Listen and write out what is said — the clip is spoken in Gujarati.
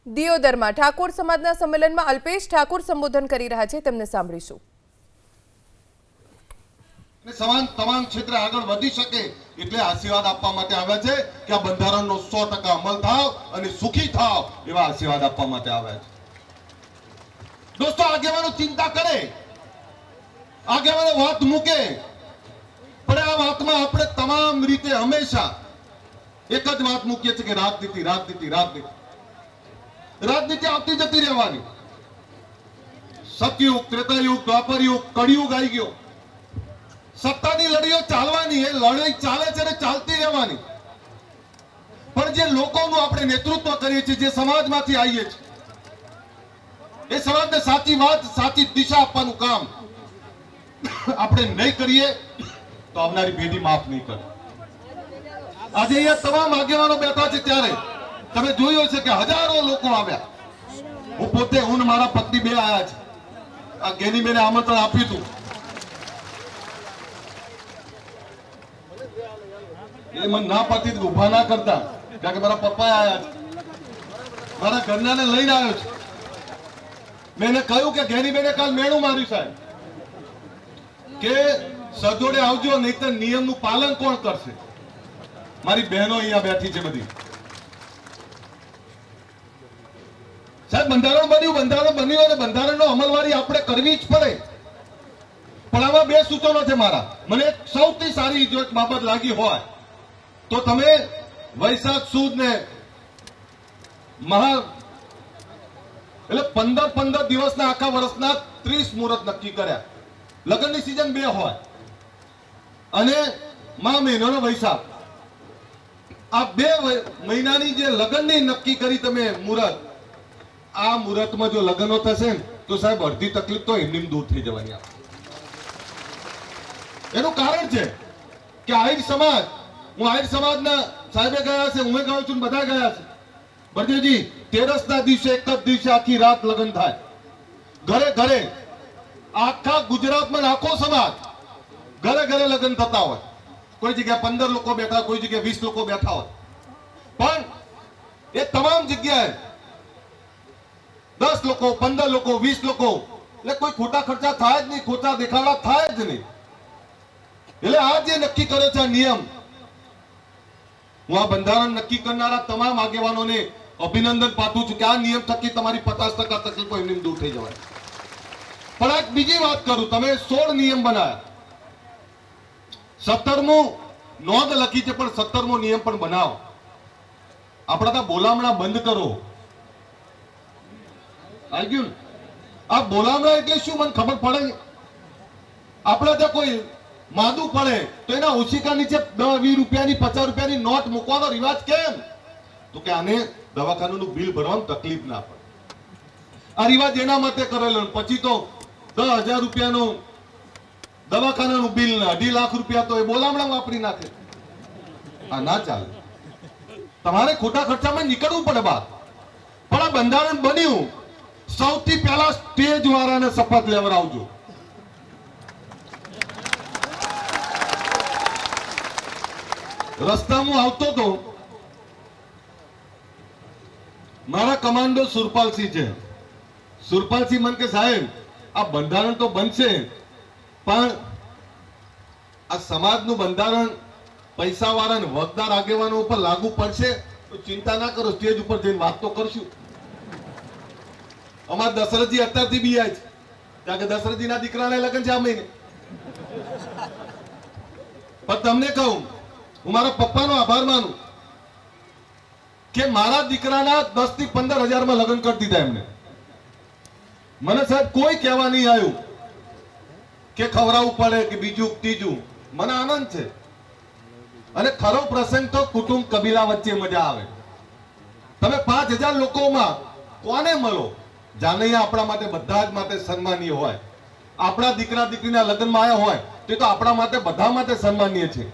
દિયોદરમાં ઠાકોર સમાજના સંમેલનમાં અલ્પેશ ઠાકોર સંબોધન કરી રહ્યા છે, તેમને સાંભળીશું। સમાન તમામ ક્ષેત્રે આગળ વધી શકે એટલે આશીર્વાદ આપવા માટે આવ્યા છે કે આ બંધારણનો 100% અમલ થાવ અને સુખી થાવ એવા આશીર્વાદ આપવા માટે આવ્યા છે। દોસ્તો, આગેવાનો ચિંતા કરે, આગેવાનો વાત મૂકે, પણ આ વાતમાં આપણે તમામ રીતે હંમેશા એક જ વાત મૂકીએ છીએ કે રાજનીતિ રાજનીતિ રાજનીતિ રાજનીતિ આવતી જતી રહેવાની। સતયુગ, ત્રેતાયુગ, દ્વાપરયુગ, કળિયુગ આવી ગયો। સત્તાની લડીઓ ચાલવાની, એ લડાઈ ચાલે છે ને ચાલતી રહેવાની। પણ જે લોકોનું આપણે નેતૃત્વ કરીએ છીએ, જે સમાજમાંથી આવીએ છીએ, એ સમાજને સાચી વાત, સાચી દિશા આપવાનું કામ આપણે નહીં કરીએ તો આવનારી પેઢી માફ નહીં કરે। આજે અહીંયા તમામ આગેવાનો બેઠા છે, ત્યારે તમે જોયું હશે કે હજારો લોકો આવ્યા। હું પોતે, હું ને મારા પત્ની બે આવ્યા છે। આ ગેનીબેને આમંત્રણ આપ્યું હતું, એ મને ના પાડતી ઉભા ના કરતા, કારણ કે મારા પપ્પા આવ્યા છે, મારા ઘરનાને લઈને આવ્યો છે। મેં એને કહ્યું કે ગેનીબેને કાલ મેણું માર્યું સાહેબ કે સજોડે આવજો, નહીતર નિયમનું પાલન કોણ કરશે? મારી બહેનો અહીંયા બેઠી છે બધી। સાહેબ, બંધારણ બન્યું અને બંધારણનો અમલવારી આપણે કરવી જ પડે। પણ આમાં બે સૂચનો છે મારા। મને સૌથી સારી જો એક બાબત લાગી હોય તો તમે વૈશાખ સુદ ને મહા એટલે 15 દિવસના આખા વર્ષના 30 મુહૂર્ત નક્કી કર્યા। લગ્નની સિઝન 2 હોય અને મહા મહિનાનો વૈશાખ, આ 2 મહિનાની જે લગ્નની નક્કી કરી તમે મુહૂર્ત, આ મુહૂર્તમાં જો લગ્નો થશે ને તો સાહેબ અડધી તકલીફ તો એમની દૂર થઈ જવાની। એનું કારણ છે કે આહિર સમાજ, હું આહિર સમાજના સાહેબે ગયા છે, હું ગયો છું, બધા ગયા છે। બળદેવજી, તેરસના દિવસે એક જ દિવસે આખી રાત લગ્ન થાય, ઘરે ઘરે, આખા ગુજરાતમાં આખો સમાજ ઘરે ઘરે લગ્ન થતા હોય। કોઈ જગ્યાએ 15 લોકો બેઠા, કોઈ જગ્યાએ 20 લોકો બેઠા હોય, પણ એ તમામ જગ્યાએ 10 લોકો, 15 લોકો, 20 લોકો, એટલે કોઈ ખોટા ખર્ચા થાય જ નહીં, ખોટા દેખાડા થાય જ નહીં। એટલે આ જે નક્કી કર્યો છે આ નિયમ, હું આ બંધારણ નક્કી કરનારા તમામ આગેવાનોને અભિનંદન પાઠવું છું કે આ નિયમ થકી તમારી 50% તકલીફો એમની દૂર થઈ જવાય। પણ એક બીજી વાત કરું, તમે 16 નિયમ બનાવ્યા, 17મો નોંધ લખી છે, પણ 17મો નિયમ પણ બનાવો। આપણા ત્યાં બોલામણા બંધ કરો। આવી ગયું ને? આ બોલામણા એટલે શું મને ખબર પડે? આપણા ત્યાં કોઈ માદું પડે તો એના ઓછીકા નીચે 10-20 રૂપિયાની, 50 રૂપિયાની નોટ મૂકવાનો રિવાજ કેમ? તો કે આને દવાખાનાનું બિલ ભરવામાં તકલીફ ના પડે। આ રિવાજ એના માટે કરેલો, પછી તો 10,000 રૂપિયાનું દવાખાનાનું બિલ ને 2.5 લાખ રૂપિયા તો એ બોલામણા વાપરી નાખે। આ ના ચાલે, તમારે ખોટા ખર્ચામાં નીકળવું પડે બહાર। પણ આ બંધારણ બન્યું, સૌથી પહેલા સ્ટેજ વાળાને શપથ લેવડાવજો। રસ્તામાં આવતો તો મારા કમાન્ડો સુરપાલસિંહ છે। સુરપાલસિંહ મને કે સાહેબ, આ બંધારણ તો બનશે, પણ આ સમાજનું બંધારણ પૈસા વાળા ને વગદાર આગેવાનો ઉપર લાગુ પડશે તો ચિંતા ના કરો, સ્ટેજ ઉપર જઈને વાત તો કરશું। અમારા દશરથજી અત્યારથી બી આવે છે, કારણ કે દશરથજીના દીકરાને લગ્ન છે આ મહિને। પણ તમને કહું, હું મારા પપ્પાનો આભાર માનું કે મારા દીકરાના 10 થી 15 હજારમાં લગ્ન કરી દીધા એમને। મને સાહેબ કોઈ કહેવા નહીં આવ્યું કે ખવડાવવું પડે કે બીજું ત્રીજું, મને આનંદ છે। અને ખરો પ્રસંગ તો કુટુંબ કબીલા વચ્ચે મજા આવે। તમે 5000 લોકોમાં કોને મળો? જાનૈયા આપણા માટે બધા જ માટે સન્માનીય હોય। આપણા દીકરા દીકરીના લગ્નમાં આવ્યા હોય તો આપણા માટે બધા માટે સન્માનીય છે।